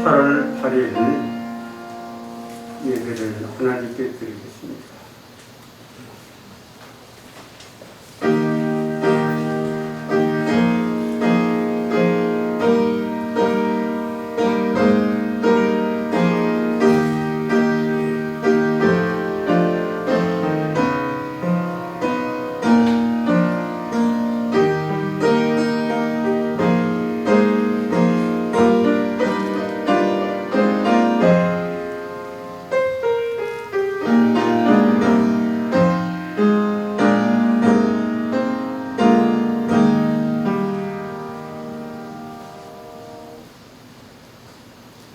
8월 8일 예배를 하나님께 드리겠습니다.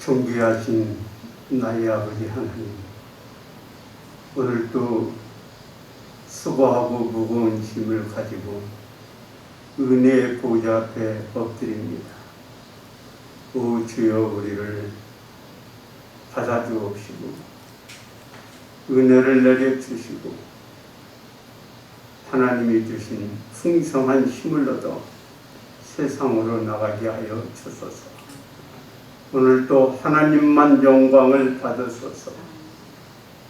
존귀하신 나의 아버지 하나님, 오늘도 수고하고 무거운 짐을 가지고 은혜의 보좌 앞에 엎드립니다. 오 주여, 우리를 받아주옵시고 은혜를 내려주시고 하나님이 주신 풍성한 힘을 얻어 세상으로 나가게 하여 주소서. 오늘도 하나님만 영광을 받으소서.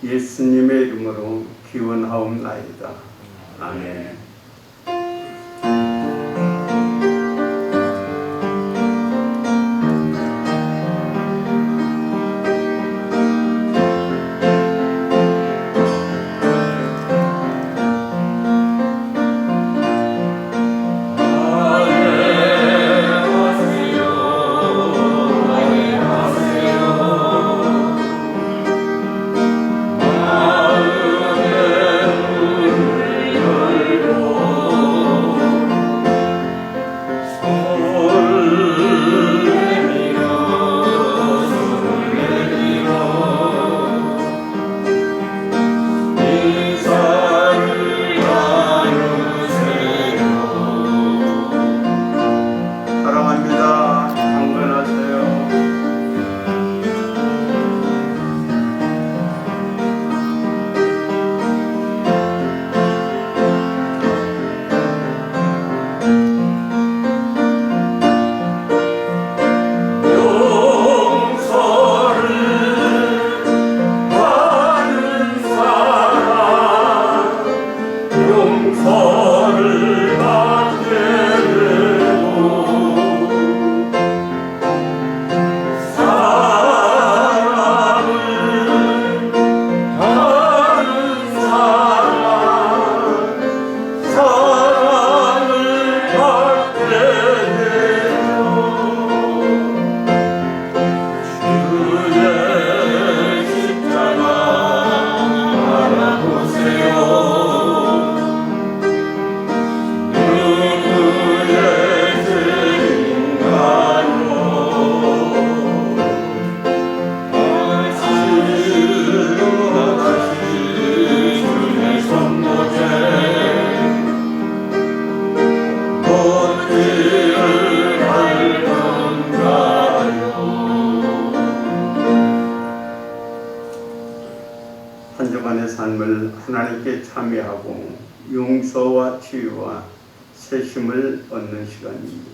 예수님의 이름으로 기원하옵나이다. 아멘. 한 주간의 삶을 하나님께 참여하고 용서와 치유와 새심을 얻는 시간입니다.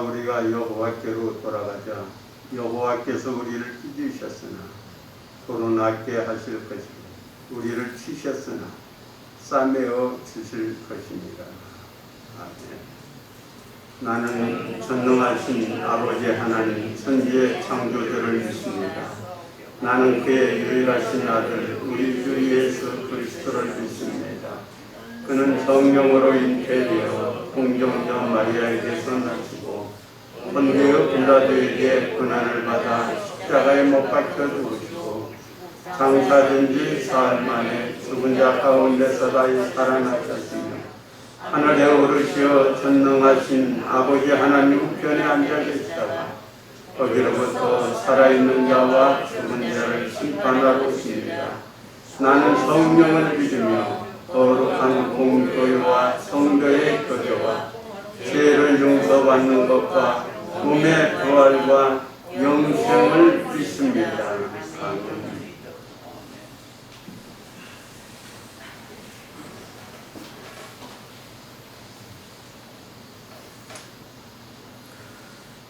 우리가 여호와께로 돌아가자. 여호와께서 우리를 찢으셨으나 도로 낫게 하실 것이고 우리를 치셨으나 싸매어 주실 것입니다. 아멘. 나는 전능하신 아버지 하나님 천지의 창조주를 믿습니다. 나는 그의 유일하신 아들 우리 주 예수 그리스도를 믿습니다. 그는 성령으로 잉태되어 동정녀 마리아에게서 나시고 본디오 빌라도에게 고난을 받아 십자가에 못 박혀 죽으시고 장사된 지 사흘 만에 죽은 자 가운데서 다시 살아나셨으며 하늘에 오르시어 전능하신 아버지 하나님 우편에 앉아 계시다가 거기로부터 살아있는 자와 죽은 자를 심판하러 오십니다. 나는 성령을 믿으며 거룩한 공교회와 성도의 교제와 죄를 용서받는 것과 몸의 부활과 영생을 믿습니다. 아멘.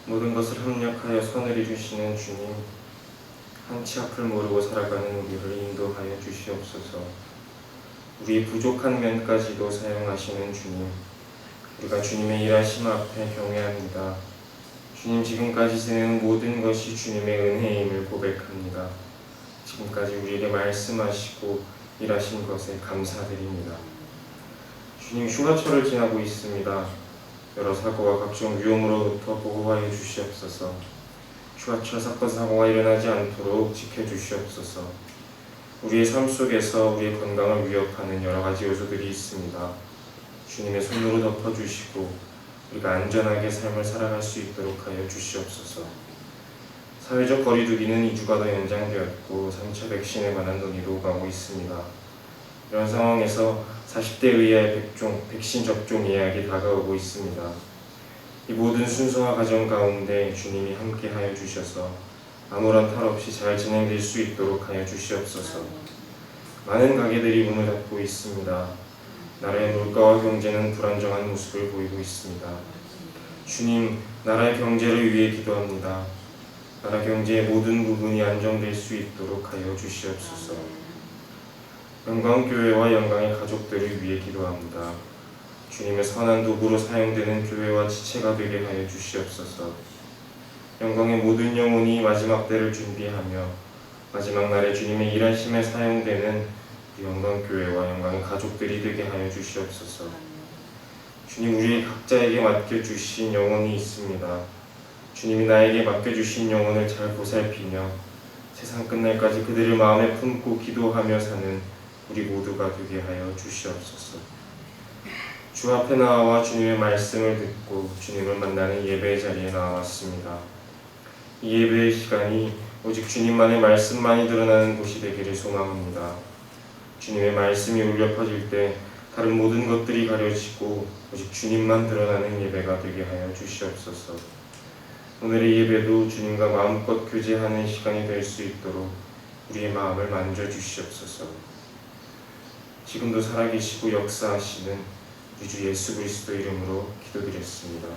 모든 것을 합력하여 선을 이루시는 주님, 한치 앞을 모르고 살아가는 우리를 인도하여 주시옵소서. 우리 부족한 면까지도 사용하시는 주님, 우리가 주님의 일하심 앞에 경외합니다. 주님, 지금까지 지내는 모든 것이 주님의 은혜임을 고백합니다. 지금까지 우리에게 말씀하시고 일하신 것에 감사드립니다. 주님, 휴가철을 지나고 있습니다. 여러 사고와 각종 위험으로부터 보호하여 주시옵소서. 휴가철 사건 사고가 일어나지 않도록 지켜주시옵소서. 우리의 삶 속에서 우리의 건강을 위협하는 여러 가지 요소들이 있습니다. 주님의 손으로 덮어주시고 우리가 안전하게 삶을 살아갈 수 있도록 하여 주시옵소서. 사회적 거리두기는 2주가 더 연장되었고 3차 백신에 관한 논의도 오가고 있습니다. 이런 상황에서 40대 의회 백신 접종 예약이 다가오고 있습니다. 이 모든 순서와 과정 가운데 주님이 함께하여 주셔서 아무런 탈 없이 잘 진행될 수 있도록 하여 주시옵소서. 많은 가게들이 문을 닫고 있습니다. 나라의 물가와 경제는 불안정한 모습을 보이고 있습니다. 주님, 나라의 경제를 위해 기도합니다. 나라 경제의 모든 부분이 안정될 수 있도록 하여 주시옵소서. 영광교회와 영광의 가족들을 위해 기도합니다. 주님의 선한 도구로 사용되는 교회와 지체가 되게 하여 주시옵소서. 영광의 모든 영혼이 마지막 때를 준비하며 마지막 날에 주님의 일하심에 사용되는 영광교회와 영광의 가족들이 되게 하여 주시옵소서. 주님, 우리 각자에게 맡겨주신 영혼이 있습니다. 주님이 나에게 맡겨주신 영혼을 잘 보살피며 세상 끝날까지 그들을 마음에 품고 기도하며 사는 우리 모두가 되게 하여 주시옵소서. 주 앞에 나와 주님의 말씀을 듣고 주님을 만나는 예배의 자리에 나왔습니다. 이 예배의 시간이 오직 주님만의 말씀만이 드러나는 곳이 되기를 소망합니다. 주님의 말씀이 울려 퍼질 때 다른 모든 것들이 가려지고 오직 주님만 드러나는 예배가 되게 하여 주시옵소서. 오늘의 예배도 주님과 마음껏 교제하는 시간이 될 수 있도록 우리의 마음을 만져주시옵소서. 지금도 살아계시고 역사하시는 우리 주 예수 그리스도 이름으로 기도드렸습니다.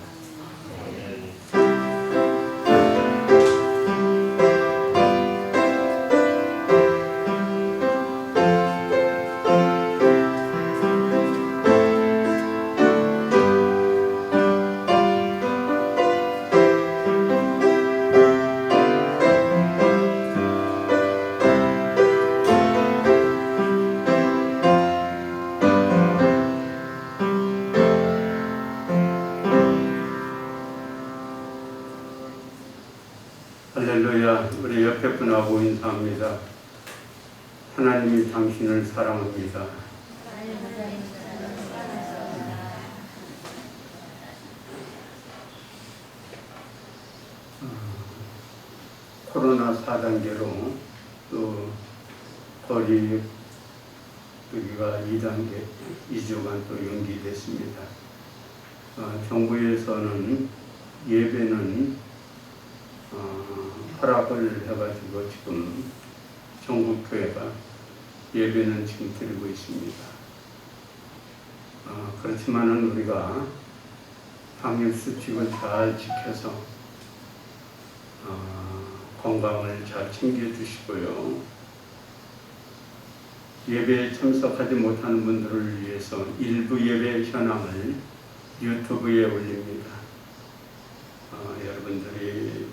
할렐루야. 우리 옆에 분하고 인사합니다. 하나님이 당신을 사랑합니다. 코로나 4단계로 또 거리 두기가 2단계, 2주간 또 연기됐습니다. 정부에서는 예배는 허락을 해가지고 지금 전국교회가 예배는 지금 드리고 있습니다. 그렇지만은 우리가 방역수칙을 잘 지켜서 건강을 잘 챙겨주시고요. 예배에 참석하지 못하는 분들을 위해서 일부 예배 현황을 유튜브에 올립니다. 여러분들이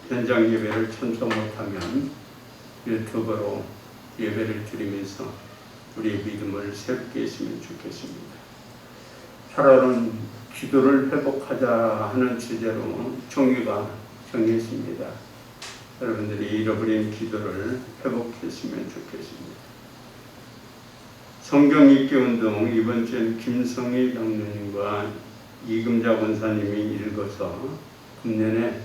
현장 예배를 참석 못하면 유튜브로 예배를 드리면서 우리의 믿음을 새롭게 했으면 좋겠습니다. 8월은 기도를 회복하자 하는 주제로 총회가 정했습니다. 여러분들이 잃어버린 기도를 회복했으면 좋겠습니다. 성경 읽기 운동 이번 주엔 김성희 장로님과 이금자 권사님이 읽어서 금년에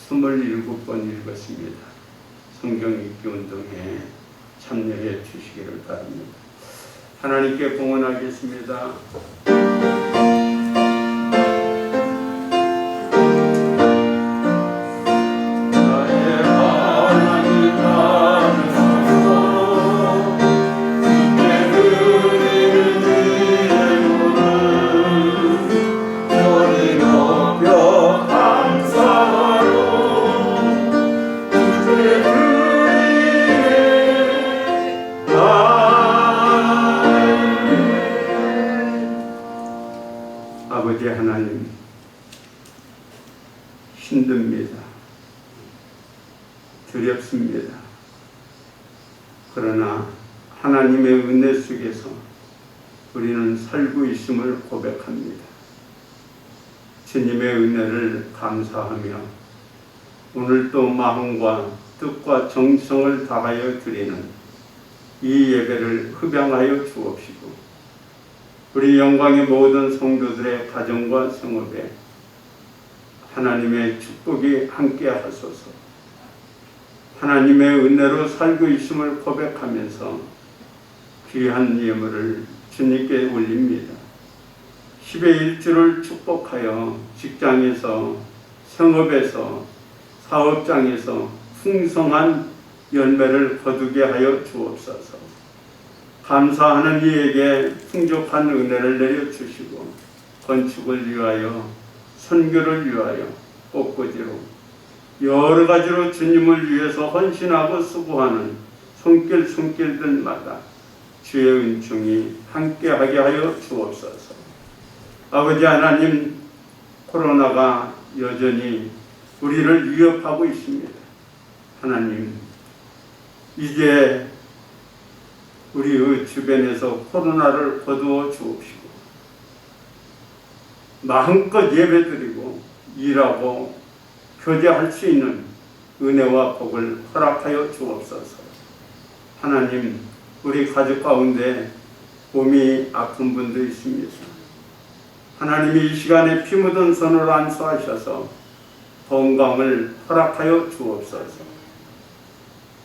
27번 읽었습니다. 성경 읽기 운동에 참여해 주시기를 바랍니다. 하나님께 봉헌하겠습니다. 아버지 하나님, 힘듭니다. 두렵습니다. 그러나 하나님의 은혜 속에서 우리는 살고 있음을 고백합니다. 주님의 은혜를 감사하며 오늘도 마음과 뜻과 정성을 다하여 드리는 이 예배를 흡양하여 주옵시고 우리 영광의 모든 성도들의 가정과 성업에 하나님의 축복이 함께 하소서. 하나님의 은혜로 살고 있음을 고백하면서 귀한 예물을 주님께 올립니다. 10의 1주를 축복하여 직장에서, 성업에서, 사업장에서 풍성한 열매를 거두게 하여 주옵소서. 감사하는 이에게 풍족한 은혜를 내려주시고 건축을 위하여, 선교를 위하여, 꽃꽂이로 여러 가지로 주님을 위해서 헌신하고 수고하는 손길들마다 주의 은총이 함께하게 하여 주옵소서. 아버지 하나님, 코로나가 여전히 우리를 위협하고 있습니다. 하나님, 이제 우리의 주변에서 코로나를 거두어 주옵시고 마음껏 예배드리고 일하고 교제할 수 있는 은혜와 복을 허락하여 주옵소서. 하나님, 우리 가족 가운데 몸이 아픈 분도 있습니다. 하나님이 이 시간에 피 묻은 손으로 안수하셔서 건강을 허락하여 주옵소서.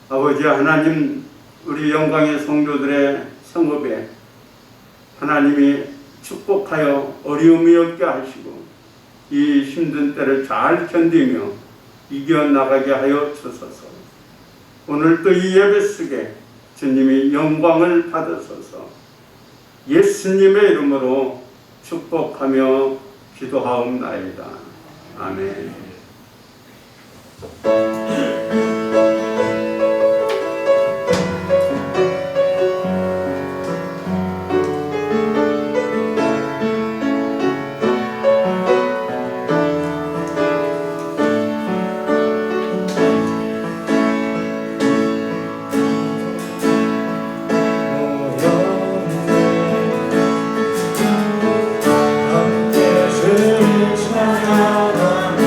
아버지 하나님, 우리 영광의 성도들의 성업에 하나님이 축복하여 어려움이 없게 하시고 이 힘든 때를 잘 견디며 이겨나가게 하여 주소서. 오늘도 이 예배 속에 주님이 영광을 받으소서. 예수님의 이름으로 축복하며 기도하옵나이다. 아멘. 함께 주를 찬양하며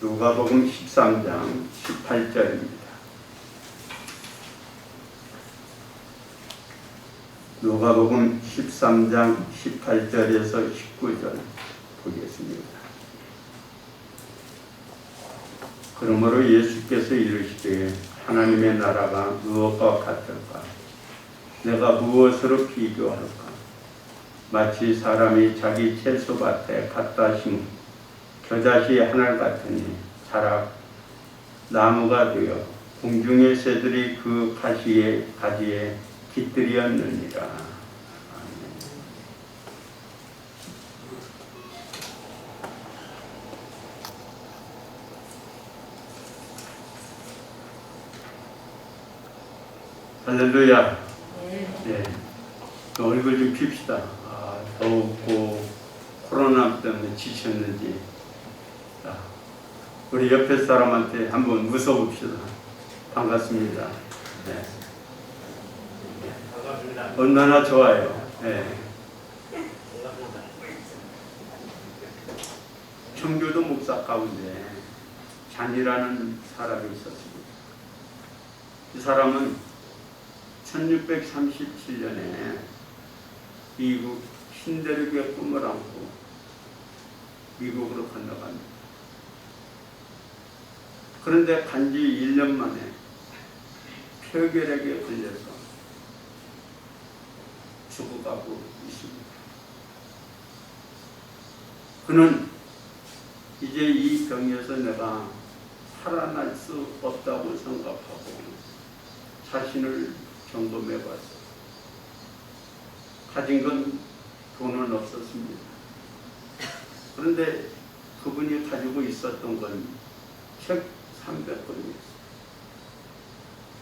누가복음 13장 18절입니다. 누가복음 13장 18절에서 19절 보겠습니다. 그러므로 예수께서 이르시되 하나님의 나라가 무엇과 같을까? 내가 무엇으로 비교할까? 마치 사람이 자기 채소밭에 갖다 심은 겨자씨 하늘 같으니 자라 나무가 되어 공중의 새들이 그 가지에 깃들이었느니라. 아멘. 할렐루야. 네. 얼굴 좀 핍시다. 더웠고 코로나 때문에 지쳤는지. 자, 우리 옆에 사람한테 한번 웃어봅시다. 반갑습니다. 네. 반갑습니다. 얼마나 좋아요. 네. 반갑습니다. 청교도 목사 가운데 잔이라는 사람이 있었습니다. 이 사람은 1637년에 미국 신대륙의 꿈을 안고 미국으로 건너갑니다. 그런데 간지 1년 만에 폐결핵에 걸려서 죽어가고 있습니다. 그는 이제 이 병에서 내가 살아날 수 없다고 생각하고 자신을 점검해봤어요. 가진 건 돈은 없었습니다. 그런데 그분이 가지고 있었던 건 책 300권이었어요.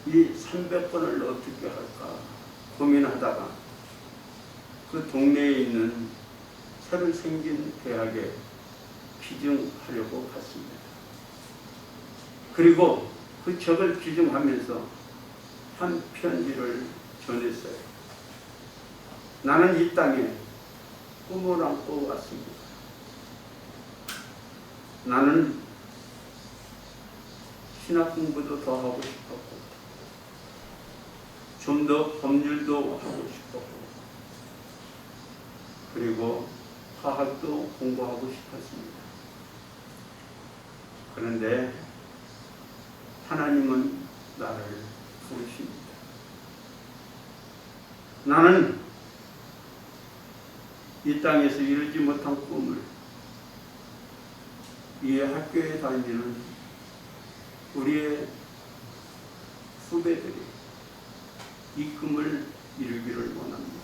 이 300권을 어떻게 할까 고민하다가 그 동네에 있는 새로 생긴 대학에 기증하려고 갔습니다. 그리고 그 책을 기증하면서 한 편지를 전했어요. 나는 이 땅에 꿈을 안고 왔습니다. 나는 신학 공부도 더 하고 싶었고 좀 더 법률도 하고 싶었고 그리고 화학도 공부하고 싶었습니다. 그런데 하나님은 나를 부르십니다. 나는 이 땅에서 이루지 못한 꿈을 이 학교에 다니는 우리의 후배들이 이 꿈을 이루기를 원합니다.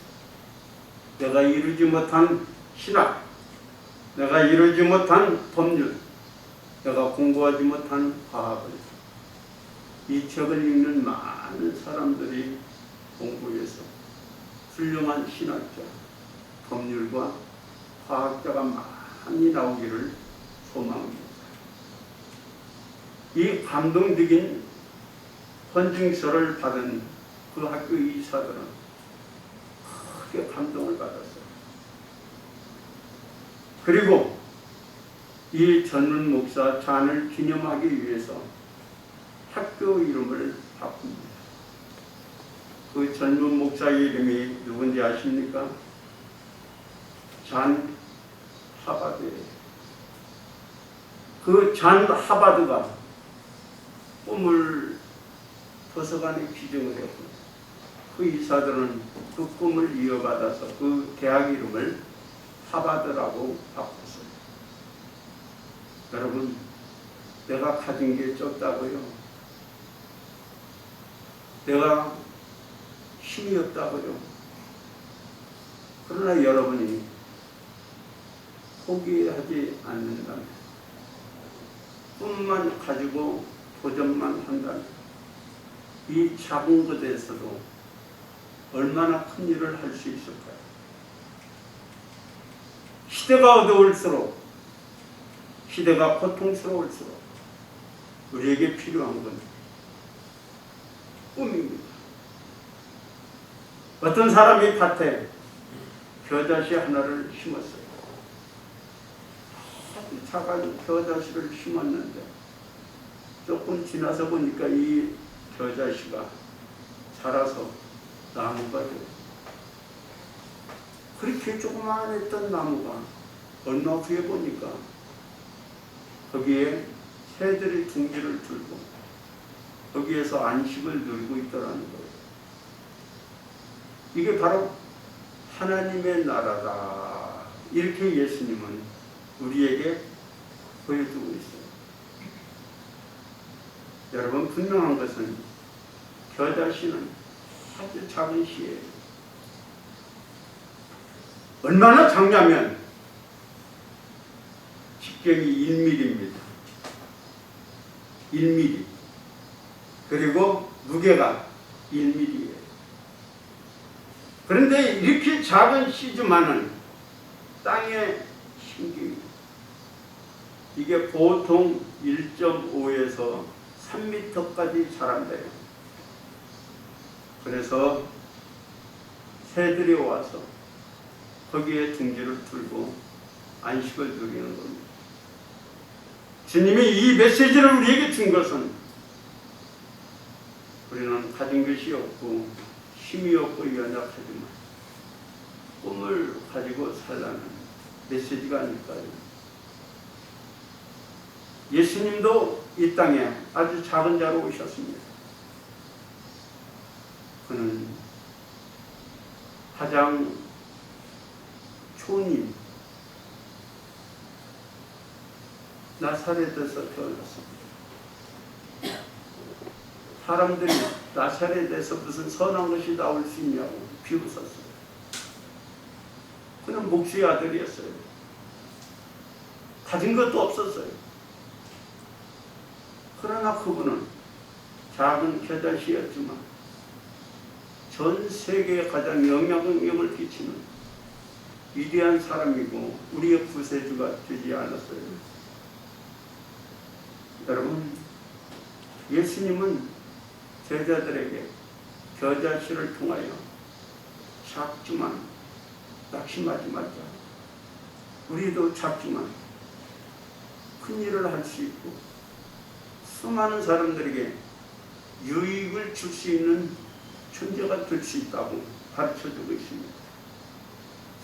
내가 이루지 못한 신학, 내가 이루지 못한 법률, 내가 공부하지 못한 과학을 이 책을 읽는 많은 사람들이 공부해서 훌륭한 신학자, 법률가, 과학자가 많이 나오기를 소망합니다. 이 감동적인 헌증서를 받은 그 학교 이사들은 크게 감동을 받았어요. 그리고 이 전문 목사 잔을 기념하기 위해서 학교 이름을 바꿉니다. 그 전문 목사의 이름이 누군지 아십니까? 잔 하바드예요. 그 잔 하바드가 꿈을 도서관에 기증을 했고 그 이사들은 그 꿈을 이어받아서 그 대학 이름을 하바드라고 바꿨어요. 여러분, 내가 가진 게 적다고요? 내가 힘이 없다고요? 그러나 여러분이 포기하지 않는다면, 꿈만 가지고 도전만 한다면 이 작은 것에서도 얼마나 큰 일을 할 수 있을까요? 시대가 어두울수록, 시대가 고통스러울수록 우리에게 필요한 건 꿈입니다. 어떤 사람이 밭에 겨자씨 하나를 심었어요. 아주 작은 겨자씨를 심었는데 조금 지나서 보니까 이 겨자씨가 자라서 나무가 되고, 그렇게 조그만했던 나무가 얼마 후에 보니까 거기에 새들이 둥지를 들고 거기에서 안식을 누리고 있더라는 거예요. 이게 바로 하나님의 나라다. 이렇게 예수님은 우리에게 보여주고 있어요. 여러분, 분명한 것은 겨자씨는 아주 작은 씨예요. 얼마나 작냐면 직경이 1mm입니다. 1mm. 그리고 무게가 1mm예요. 그런데 이렇게 작은 씨지만은 땅에 심깁니다. 이게 보통 1.5에서 3m까지 자란대요. 그래서 새들이 와서 거기에 둥지를 틀고 안식을 누리는 겁니다. 주님이 이 메시지를 우리에게 준 것은 우리는 가진 것이 없고 힘이 없고 연약하지만 꿈을 가지고 살라는 메시지가 아닐까요? 예수님도 이 땅에 아주 작은 자로 오셨습니다. 그는 가장 초님 나사렛에서 태어났습니다. 사람들이 나사렛에서 무슨 선한 것이 나올 수 있냐고 비웃었어요. 그는 목수의 아들이었어요. 가진 것도 없었어요. 그러나 그분은 작은 겨자씨였지만 전 세계에 가장 영향력을 끼치는 위대한 사람이고 우리의 구세주가 되지 않았어요. 여러분, 예수님은 제자들에게 겨자씨를 통하여 작지만 낙심하지 말자. 우리도 작지만 큰 일을 할 수 있고 수많은 사람들에게 유익을 줄 수 있는 존재가 될 수 있다고 가르쳐주고 있습니다.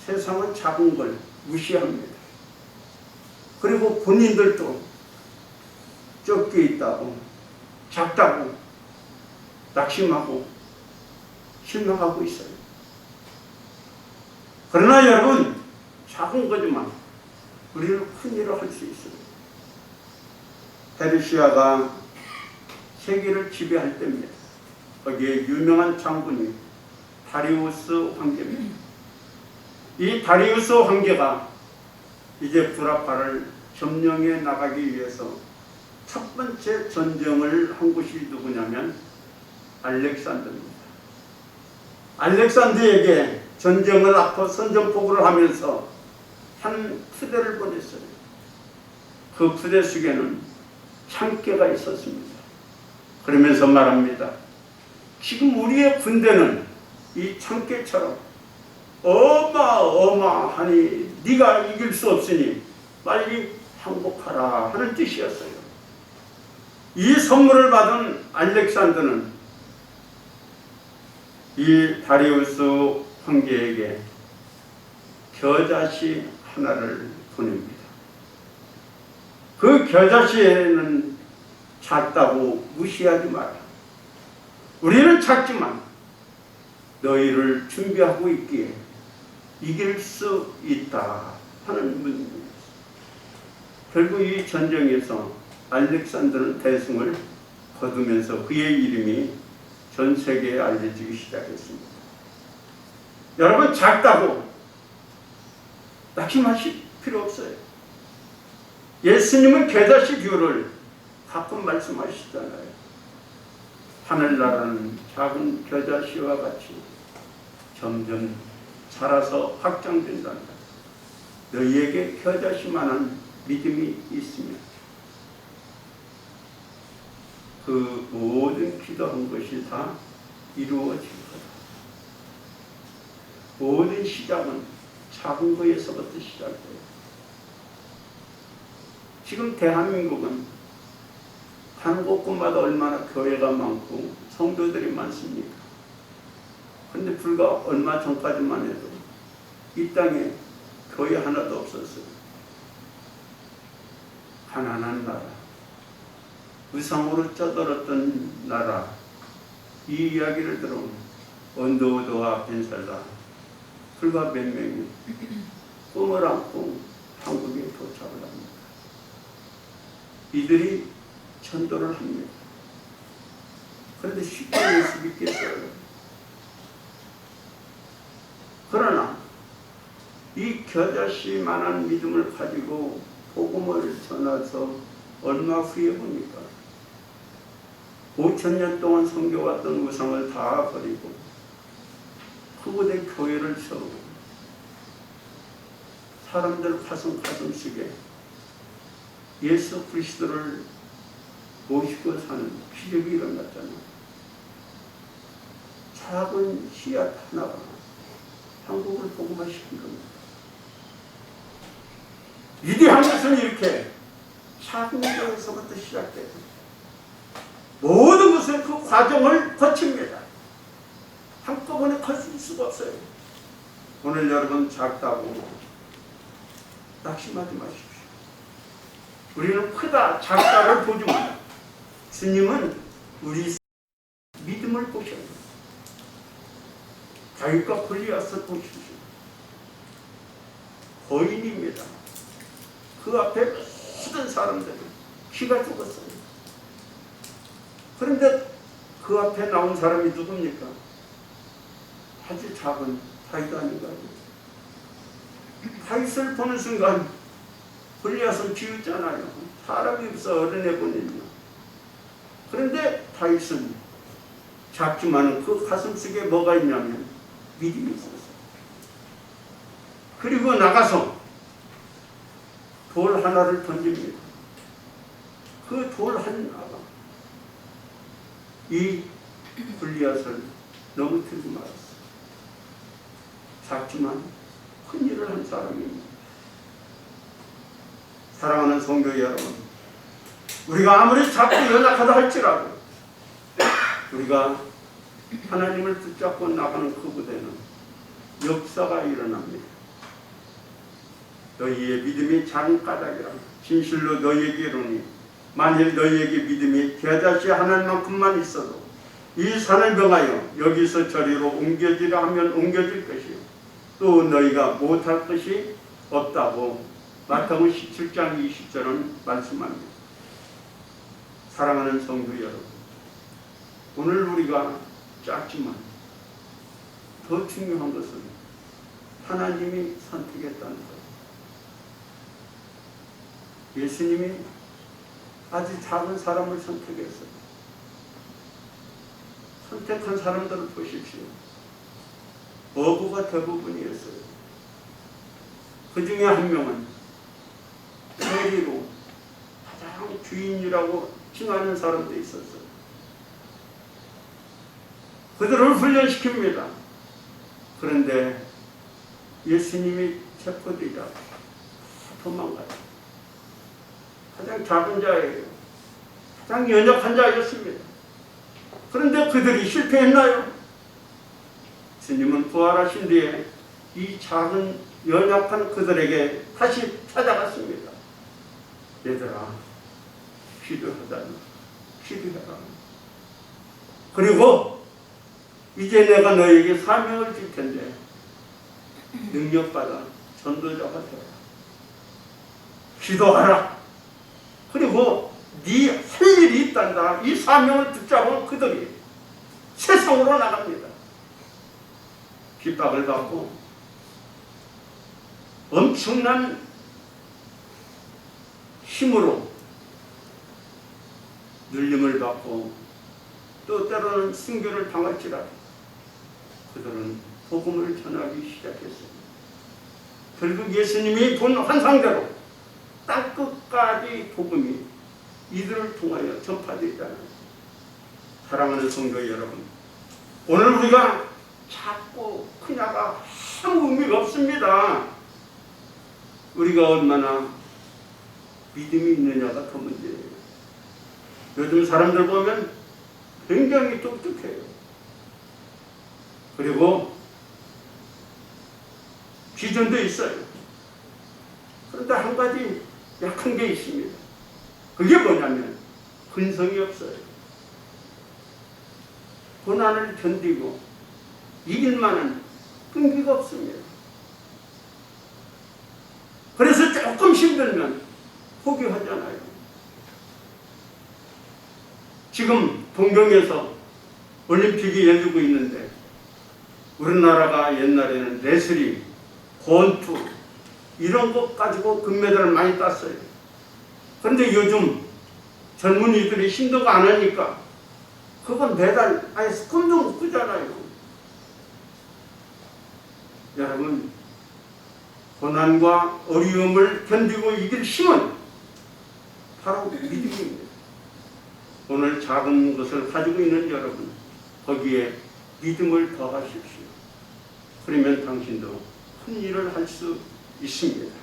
세상은 작은 걸 무시합니다. 그리고 본인들도 적게 있다고, 작다고 낙심하고 실망하고 있어요. 그러나 여러분, 작은 거지만 우리는 큰 일을 할 수 있어요. 페르시아가 세계를 지배할 때입니다. 거기에 유명한 장군이 다리우스 황제입니다. 이 다리우스 황제가 이제 구라파를 점령해 나가기 위해서 첫 번째 전쟁을 한 곳이 누구냐면 알렉산더입니다. 알렉산더에게 전쟁을 앞서 선전포고를 하면서 한 부대를 보냈어요. 그 부대 속에는 창깨가 있었습니다. 그러면서 말합니다. 지금 우리의 군대는 이 창깨처럼 어마어마하니 네가 이길 수 없으니 빨리 항복하라 하는 뜻이었어요. 이 선물을 받은 알렉산더는 이 다리우스 황제에게 겨자씨 하나를 보냅니다. 그 겨자씨에는 작다고 무시하지 마라. 우리는 작지만 너희를 준비하고 있기에 이길 수 있다 하는 문입니다. 결국 이 전쟁에서 알렉산더는 대승을 거두면서 그의 이름이 전 세계에 알려지기 시작했습니다. 여러분, 작다고 낙심하실 필요 없어요. 예수님은 겨자씨 비유를 가끔 말씀하시잖아요. 하늘나라는 작은 겨자씨와 같이 점점 자라서 확장된단다. 너희에게 겨자씨만한 믿음이 있으면 그 모든 기도한 것이 다 이루어질 거다. 모든 시작은 작은 거에서부터 시작돼요. 지금 대한민국은 한 곳곳마다 얼마나 교회가 많고 성도들이 많습니까? 그런데 불과 얼마 전까지만 해도 이 땅에 교회 하나도 없었어요. 가난한 나라, 우상으로 쪄들었던 나라, 이 이야기를 들어보면 언더우드와 벤살라 불과 몇 명이 꿈을 안고 한국에 도착을 합니다. 이들이 전도를 합니다. 그런데 쉽게 예수 믿겠어요. 그러나 이 겨자씨만한 믿음을 가지고 복음을 전해서 얼마 후에 봅니까? 5,000년 동안 섬겨왔던 우상을 다 버리고 그곳에 교회를 세우고 사람들 가슴속에 예수 그리스도를 모시고 사는 기적이 일어났잖아요. 작은 씨앗 하나가 한국을 복음화시킨 겁니다. 위대한 것은 이렇게 작은 것에서부터 시작돼요. 모든 것은 그 과정을 거칩니다. 한꺼번에 거칠 수가 없어요. 오늘 여러분 작다고 낙심하지 마십시오. 우리는 크다 작다를 보지만 주님은 우리 믿음을 보셔요. 다윗과 골리앗을 보십시오. 거인입니다. 그 앞에 모든 사람들은 피가 죽었어요. 그런데 그 앞에 나온 사람이 누굽니까? 아주 작은 다윗 아닌가요? 다윗을 보는 순간 골리앗은 비웃잖아요. 사람이 없어 어른애 보내냐. 그런데 다윗은 작지만 그 가슴속에 뭐가 있냐면 믿음이 있었어요. 그리고 나가서 돌 하나를 던집니다. 그 돌 하나가 이 골리앗을 넘어뜨리고 말았어요. 작지만 큰 일을 한 사람입니다. 사랑하는 성도 여러분, 우리가 아무리 작고 연약하다 할지라도 우리가 하나님을 붙잡고 나가는 그 무대는 역사가 일어납니다. 너희의 믿음이 작은 까닭이라 진실로 너희에게 이르노니 만일 너희에게 믿음이 겨자씨 하나만큼만 있어도 이 산을 명하여 여기서 저리로 옮겨지라 하면 옮겨질 것이요 또 너희가 못할 것이 없다고 마태복음 17장 20절은 말씀합니다. 사랑하는 성도 여러분, 오늘 우리가 작지만 더 중요한 것은 하나님이 선택했다는 것. 예수님이 아주 작은 사람을 선택했어요. 선택한 사람들을 보십시오. 어부가 대부분이었어요. 그 중에 한 명은 세리로 가장 주인이라고 칭하는 사람도 있었어요. 그들을 훈련시킵니다. 그런데 예수님이 체포되자 도망가요. 가장 작은 자예요. 가장 연약한 자였습니다. 그런데 그들이 실패했나요? 주님은 부활하신 뒤에 이 작은 연약한 그들에게 다시 찾아갔습니다. 얘들아, 기도하자. 기도해라. 그리고 이제 내가 너에게 사명을 줄 텐데 능력받아 전도자가 되라. 기도하라. 그리고 네 할 일이 있단다. 이 사명을 붙잡은 그들이 세상으로 나갑니다. 핍박을 받고 엄청난 힘으로 눌림을 받고 또 때로는 순교를 당할지라도 그들은 복음을 전하기 시작했습니다. 결국 예수님이 본 환상대로 땅끝까지 복음이 이들을 통하여 전파되잖아요. 사랑하는 성도 여러분, 오늘 우리가 작고 크냐가 참 의미가 없습니다. 우리가 얼마나 믿음이 있느냐가 더 문제예요. 요즘 사람들 보면 굉장히 똑똑해요. 그리고 비전도 있어요. 그런데 한 가지 약한 게 있습니다. 그게 뭐냐면 근성이 없어요. 고난을 견디고 이길 만한 끈기가 없습니다. 그래서 조금 힘들면 포기하잖아요. 지금 동경에서 올림픽이 열리고 있는데 우리나라가 옛날에는 레슬링, 권투 이런 것 가지고 금메달을 많이 땄어요. 그런데 요즘 젊은이들이 힘도 안 하니까 그건 메달 아예 꿈도 못 꾸잖아요. 여러분, 고난과 어려움을 견디고 이길 힘은 바로 믿음입니다. 오늘 작은 것을 가지고 있는 여러분, 거기에 믿음을 더하십시오. 그러면 당신도 큰 일을 할 수 있습니다.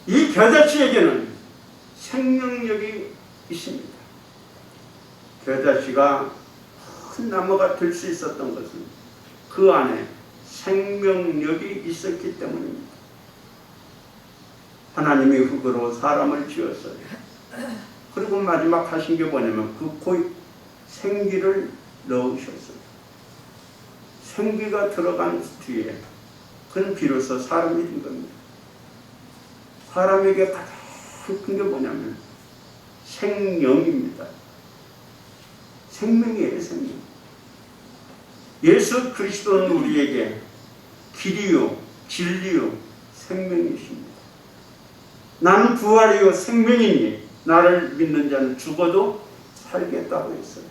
이 겨자씨에게는 생명력이 있습니다. 겨자씨가 큰 나무가 될 수 있었던 것은 그 안에 생명력이 있었기 때문입니다. 하나님이 흙으로 사람을 지었어요. 그리고 마지막 하신 게 뭐냐면 그 코에 생기를 넣으셨어요. 생기가 들어간 뒤에 그는 비로소 사람이 된 겁니다. 사람에게 가장 큰 게 뭐냐면 생명입니다. 생명이에요, 생명. 예수 그리스도는 우리에게 길이요, 진리요, 생명이십니다. 나는 부활이요, 생명이니 나를 믿는 자는 죽어도 살겠다고 했어요.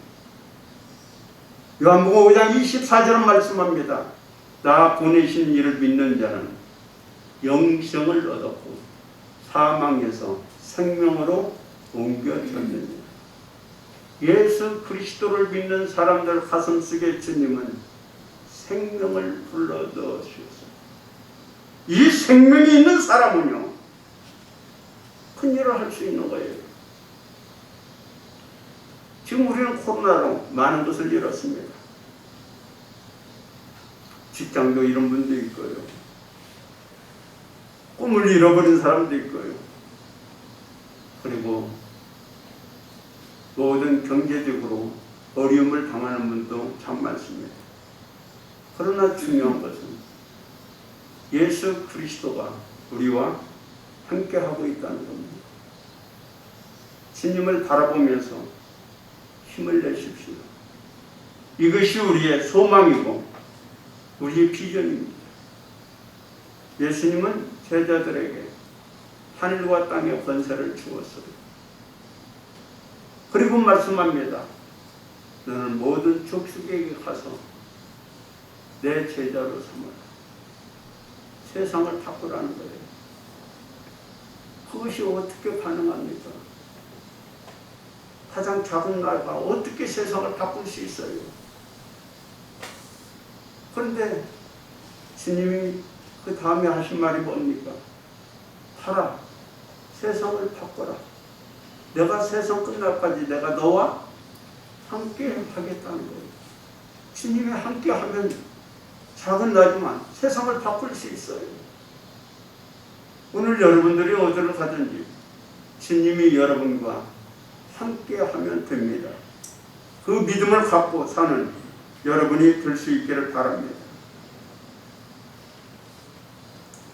요한복음 5장 24절은 말씀합니다. 나 보내신 이를 믿는 자는 영생을 얻었고 사망에서 생명으로 옮겨졌느니라. 예수 그리스도를 믿는 사람들 가슴속에 주님은 생명을 불러넣으셨어요. 이 생명이 있는 사람은요, 큰 일을 할 수 있는 거예요. 지금 우리는 코로나로 많은 것을 잃었습니다. 직장도 잃은 분도 있고요. 꿈을 잃어버린 사람도 있고요. 그리고 모든 경제적으로 어려움을 당하는 분도 참 많습니다. 그러나 중요한 것은 예수 그리스도가 우리와 함께하고 있다는 겁니다. 주님을 바라보면서 힘을 내십시오. 이것이 우리의 소망이고 우리의 비전입니다. 예수님은 제자들에게 하늘과 땅의 권세를 주었어요. 그리고 말씀합니다. 너는 모든 족속에게 가서 내 제자로 삼아라. 세상을 바꾸라는 거예요. 그것이 어떻게 가능합니까? 가장 작은 나라가 어떻게 세상을 바꿀 수 있어요? 그런데 주님이 그 다음에 하신 말이 뭡니까? 하라. 세상을 바꿔라. 내가 세상 끝날까지 내가 너와 함께 하겠다는 거예요. 주님이 함께 하면 작은 나지만 세상을 바꿀 수 있어요. 오늘 여러분들이 어디를 가든지 주님이 여러분과 함께 하면 됩니다. 그 믿음을 갖고 사는 여러분이 될 수 있기를 바랍니다.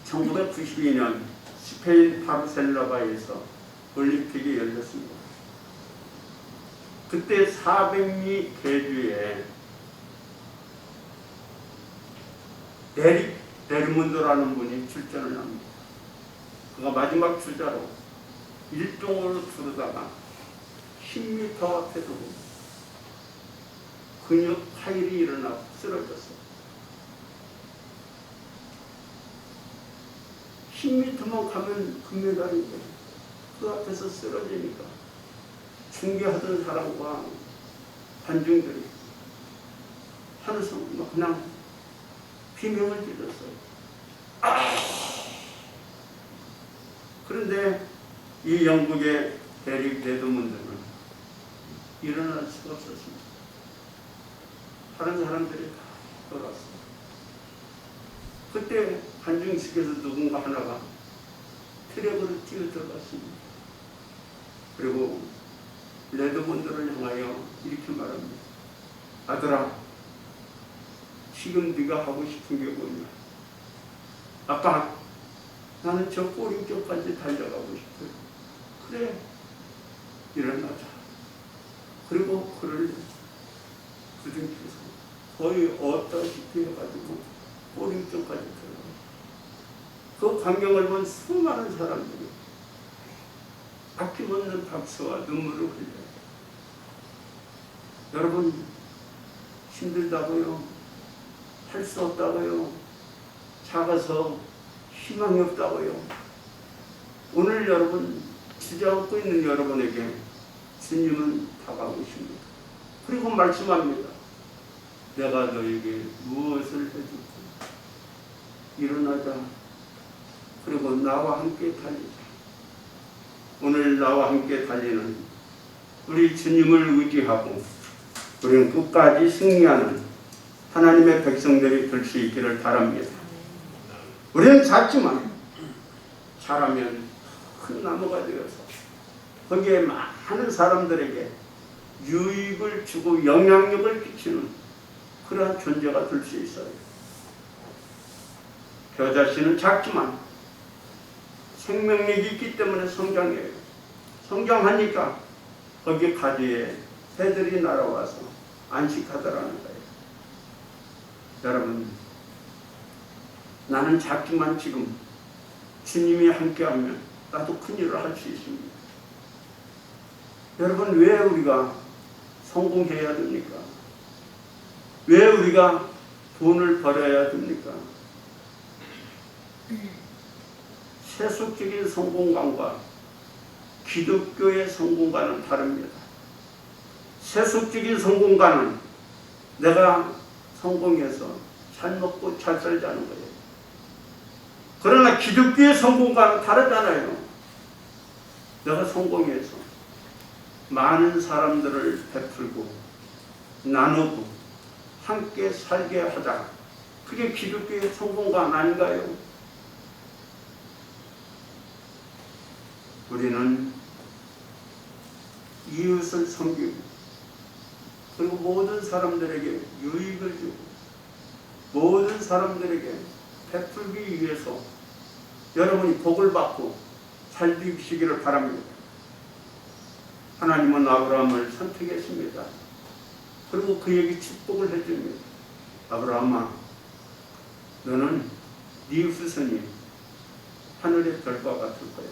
1992년 스페인 바르셀로나에서 올림픽이 열렸습니다. 그때 400미 계주에 에릭 베르문드라는 분이 출전을 합니다. 그가 마지막 주자로 1등으로 두르다가 10m 앞에 두고 근육 파열이 일어나고 쓰러졌어요. 10m만 가면 금메달인데 그 앞에서 쓰러지니까 중계하던 사람과 관중들이 하늘서 그냥 비명을 질렀어요. 아! 그런데 이 영국의 대립 레드몬드는 일어날 수가 없었습니다. 다른 사람들이 다 돌았어요. 그때 한중식에서 누군가 하나가 트랙으로 뛰어 들어갔습니다. 그리고 레드몬드를 향하여 이렇게 말합니다. 아들아, 지금 네가 하고 싶은 게 뭐냐? 아빠, 나는 저 꼬리 쪽까지 달려가고 싶어요. 그래, 일어나자. 그리고 그를 부둥켜서 거의 얻다시피 해가지고 꼬리 쪽까지 들어가요. 그 광경을 본 수많은 사람들이 아낌없는 박수와 눈물을 흘려요. 여러분, 힘들다고요? 할 수 없다고요? 작아서 희망이 없다고요? 오늘 여러분, 주저앉고 있는 여러분에게 주님은 다가오십니다. 그리고 말씀합니다. 내가 너에게 무엇을 해줄까? 일어나자. 그리고 나와 함께 달리자. 오늘 나와 함께 달리는 우리 주님을 의지하고 우리는 끝까지 승리하는 하나님의 백성들이 될 수 있기를 바랍니다. 우리는 작지만 자라면 큰 나무가 되어서 거기에 많은 사람들에게 유익을 주고 영향력을 끼치는 그러한 존재가 될 수 있어요. 저 자신은 작지만 생명력이 있기 때문에 성장해요. 성장하니까 거기 가지에 새들이 날아와서 안식하더라는 거예요. 여러분, 나는 작지만 지금 주님이 함께하면 나도 큰 일을 할 수 있습니다. 여러분, 왜 우리가 성공해야 됩니까? 왜 우리가 돈을 벌어야 됩니까? 세속적인 성공관과 기독교의 성공과는 다릅니다. 세속적인 성공과는 내가 성공해서 잘 먹고 잘 살자는 거예요. 그러나 기독교의 성공과는 다르잖아요. 내가 성공해서 많은 사람들을 베풀고 나누고 함께 살게 하자. 그게 기독교의 성공관 아닌가요? 우리는 이웃을 섬기고 그리고 모든 사람들에게 유익을 주고 모든 사람들에게 베풀기 위해서 여러분이 복을 받고 살기시기를 바랍니다. 하나님은 아브라함을 선택했습니다. 그리고 그에게 축복을 해줍니다. 아브라함아, 너는 네 후손이 하늘의 별과 같을 거야.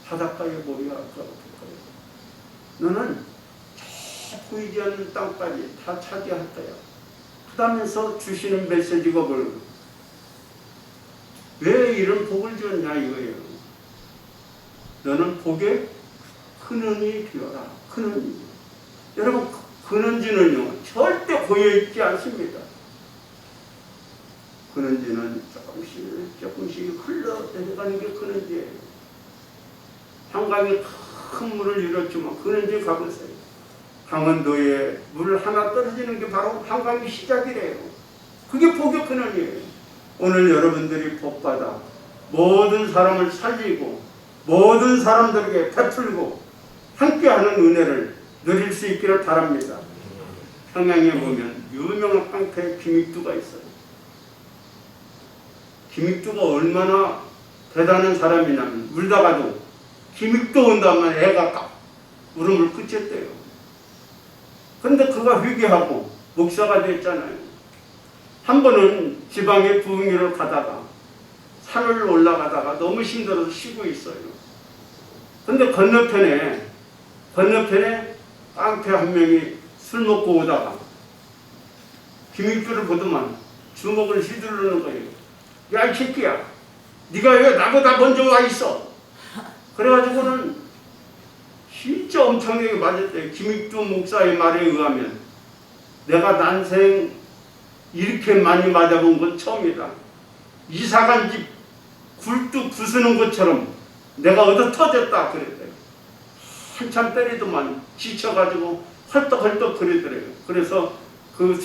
바닷가의 모리와 같을 거야. 너는 저 보이지 않는 땅까지 다 차지할 거야. 그러면서 주시는 메시지가 뭘? 왜 이런 복을 주었냐 이거예요. 너는 복에 근원이 되어라. 근원이. 여러분, 근원지는요 절대 고여있지 않습니다. 근원지는 조금씩 흘러내려가는 게 근원지예요. 한강이 큰 물을 잃었지만 근원지에 가보세요. 강원도에 물 하나 떨어지는 게 바로 한강의 시작이래요. 그게 복의 근원이에요. 오늘 여러분들이 복받아 모든 사람을 살리고 모든 사람들에게 베풀고 함께하는 은혜를 누릴 수 있기를 바랍니다. 평양에 보면 유명한 깡패 김익두가 있어요. 김익두가 얼마나 대단한 사람이냐면 울다가도 김익두 온다면 애가 딱 울음을 그쳤대요. 근데 그가 회개하고 목사가 됐잖아요. 한 번은 지방에 부흥회를 가다가 산을 올라가다가 너무 힘들어서 쉬고 있어요. 근데 건너편에 깡패 한 명이 술 먹고 오다가 김익두를 보더만 주먹을 휘두르는 거예요. 야, 이 새끼야, 네가 왜 나보다 먼저 와 있어? 그래가지고는 진짜 엄청나게 맞았대요. 김익두 목사의 말에 의하면 내가 난생 이렇게 많이 맞아본 건 처음이다. 이사간 집 굴뚝 부수는 것처럼 내가 얻어 터졌다 그랬대요. 한참 때리더만 지쳐가지고 헐떡헐떡 그러더래요. 그래서 그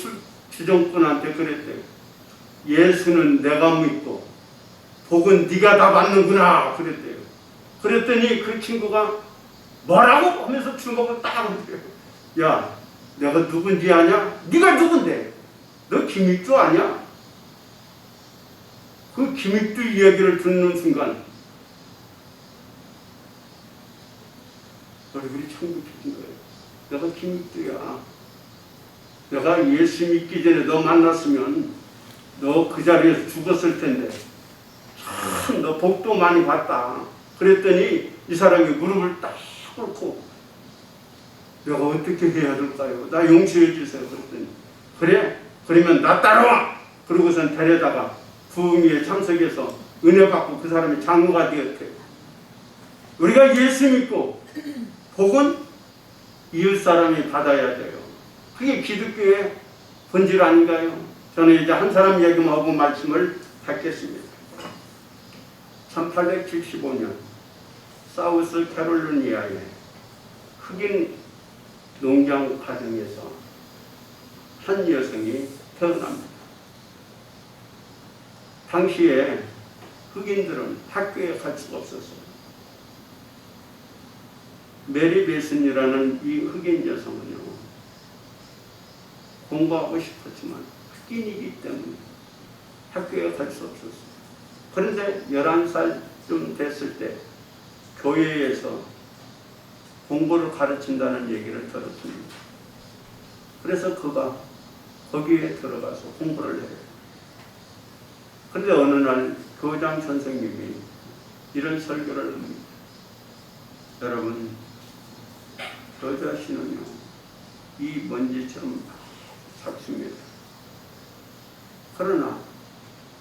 주정꾼한테 그랬대요. 예수는 내가 믿고 복은 네가 다 받는구나 그랬대요. 그랬더니 그 친구가 뭐라고 하면서 주먹을 딱 흔들어요. 야, 내가 누군지 아냐? 네가 누군데? 너 김익주 아냐? 그 김익주 이야기를 듣는 순간 얼굴이 청국해진 거예요. 내가 김익주야. 내가 예수 믿기 전에 너 만났으면 너 그 자리에서 죽었을 텐데 참 너 복도 많이 봤다. 그랬더니 이 사람이 무릎을 딱 꿇고 내가 어떻게 해야 될까요? 나 용서해 주세요. 그랬더니 그래? 그러면 나 따라와! 그러고선 데려다가 부흥회에 참석해서 은혜 받고 그 사람이 장로가 되었대요. 우리가 예수 믿고 복은 이웃 사람이 받아야 돼요. 그게 기독교의 본질 아닌가요? 저는 이제 한 사람 얘기만 하고 말씀을 닫겠습니다. 1875년 사우스 캐롤리니아의 흑인 농장 가정에서 한 여성이 태어납니다. 당시에 흑인들은 학교에 갈 수가 없었어요. 메리 베슨이라는 이 흑인 여성은요, 공부하고 싶었지만 흑인이기 때문에 학교에 갈 수 없었어요. 그런데 11살쯤 됐을 때 교회에서 공부를 가르친다는 얘기를 들었습니다. 그래서 그가 거기에 들어가서 공부를 해요. 그런데 어느 날 교장 선생님이 이런 설교를 합니다. 여러분, 저 자신은요, 이 먼지처럼 작습니다. 그러나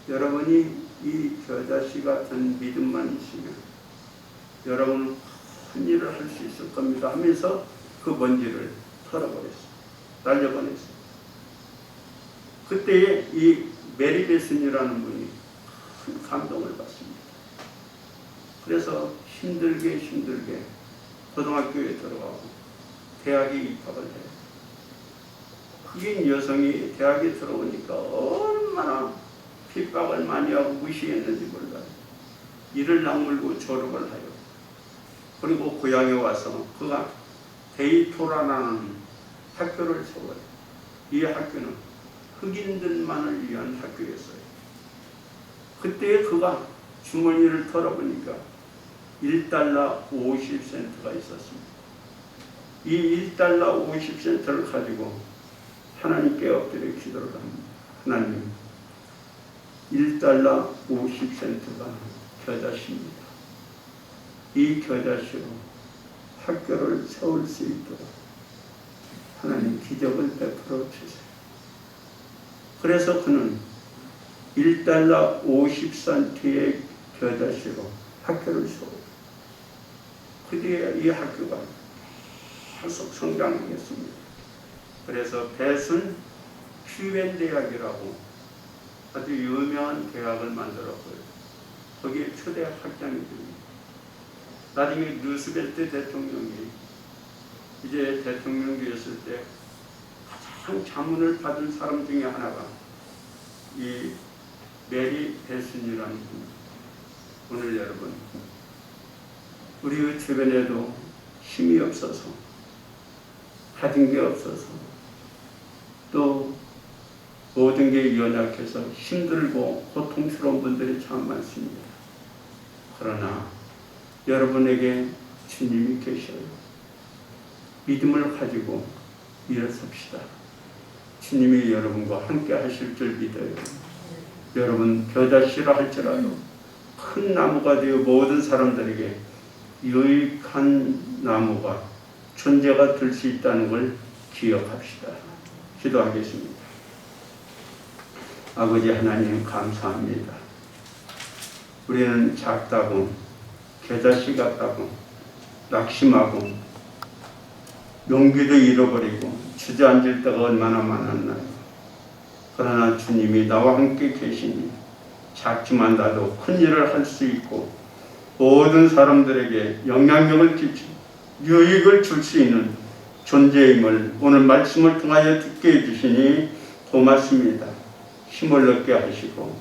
여러분이 이 겨자씨 같은 믿음만 있으면 여러분은 큰 일을 할 수 있을 겁니다 하면서 그 먼지를 털어버렸어요. 날려보냈어요. 그때 이 메리 베슨이라는 분이 큰 감동을 받습니다. 그래서 힘들게 고등학교에 들어가고 대학에 입학을 해요. 흑인 여성이 대학에 들어오니까 얼마나 핍박을 많이 하고 무시했는지 몰라요. 이를 악물고 졸업을 해요. 그리고 고향에 와서 그가 데이토라라는 학교를 세워요. 이 학교는 흑인들만을 위한 학교였어요. 그때 그가 주머니를 털어보니까 $1 50센트가 있었습니다. 이 $1 50센트를 가지고 하나님께 엎드려 기도를 합니다. 하나님, $1 50센트가 겨자씨입니다. 이 겨자씨로 학교를 세울 수 있도록 하나님 기적을 베풀어 주세요. 그래서 그는 $1 50센트의 겨자씨로 학교를 세워요. 그 뒤에 이 학교가 계속 성장했습니다. 그래서 베슨 퓨엔 대학이라고 아주 유명한 대학을 만들었고요. 거기에 초대 학장이 됩니다. 나중에 루스벨트 대통령이 이제 대통령 되었을 때 가장 자문을 받은 사람 중에 하나가 이 메리 베슨이라는 분입니다. 오늘 여러분, 우리 주변에도 힘이 없어서, 가진 게 없어서, 또 모든 게 연약해서 힘들고 고통스러운 분들이 참 많습니다. 그러나 여러분에게 주님이 계셔요. 믿음을 가지고 일어섭시다. 주님이 여러분과 함께 하실 줄 믿어요. 여러분, 겨자씨라 할지라도 큰 나무가 되어 모든 사람들에게 유익한 나무가 존재가 될 수 있다는 걸 기억합시다. 기도하겠습니다. 아버지 하나님, 감사합니다. 우리는 작다고, 겨자씨 같다고, 낙심하고, 용기도 잃어버리고 주저앉을 때가 얼마나 많았나요. 그러나 주님이 나와 함께 계시니 작지만 나도 큰 일을 할 수 있고 모든 사람들에게 영향력을 끼치고 유익을 줄 수 있는 존재임을 오늘 말씀을 통하여 듣게 해주시니 고맙습니다. 힘을 얻게 하시고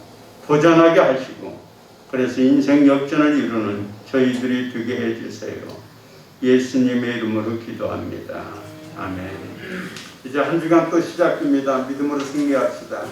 도전하게 하시고 그래서 인생 역전을 이루는 저희들이 되게 해주세요. 예수님의 이름으로 기도합니다. 아멘. 이제 한 주간 또 시작입니다. 믿음으로 승리합시다.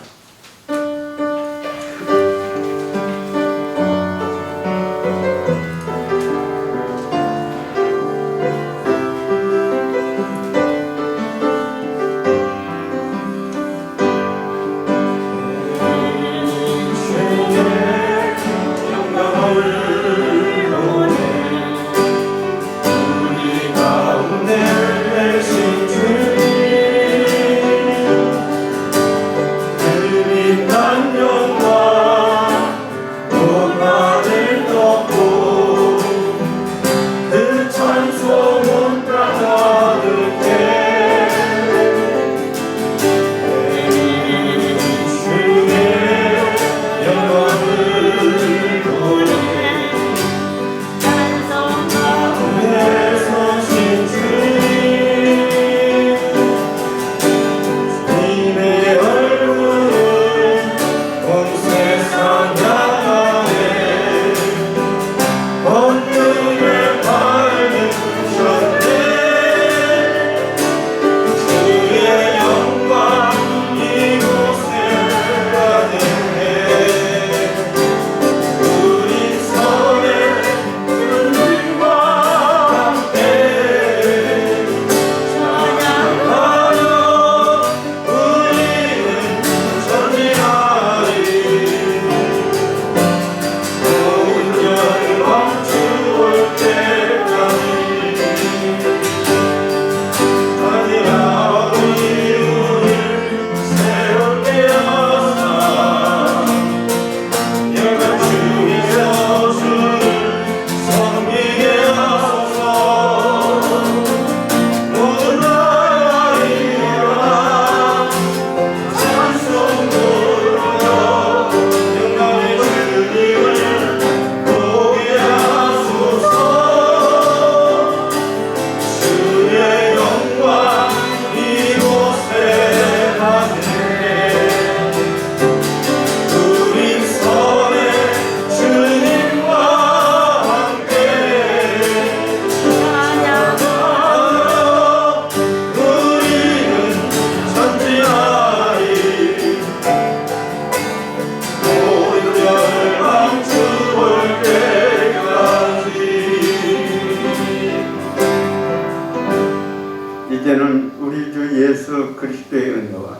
이제는 우리 주 예수 그리스도의 은혜와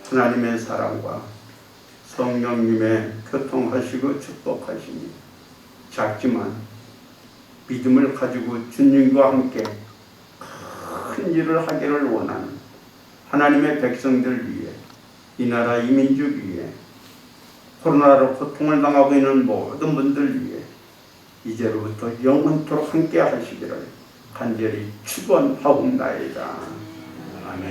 하나님의 사랑과 성령님의 교통하시고 축복하시니 작지만 믿음을 가지고 주님과 함께 큰 일을 하기를 원하는 하나님의 백성들 위해 이 나라 이 민족 위해 코로나로 고통을 당하고 있는 모든 분들 위해 이제로부터 영원토록 함께 하시기를 간절히 축원하옵나이다. 아멘.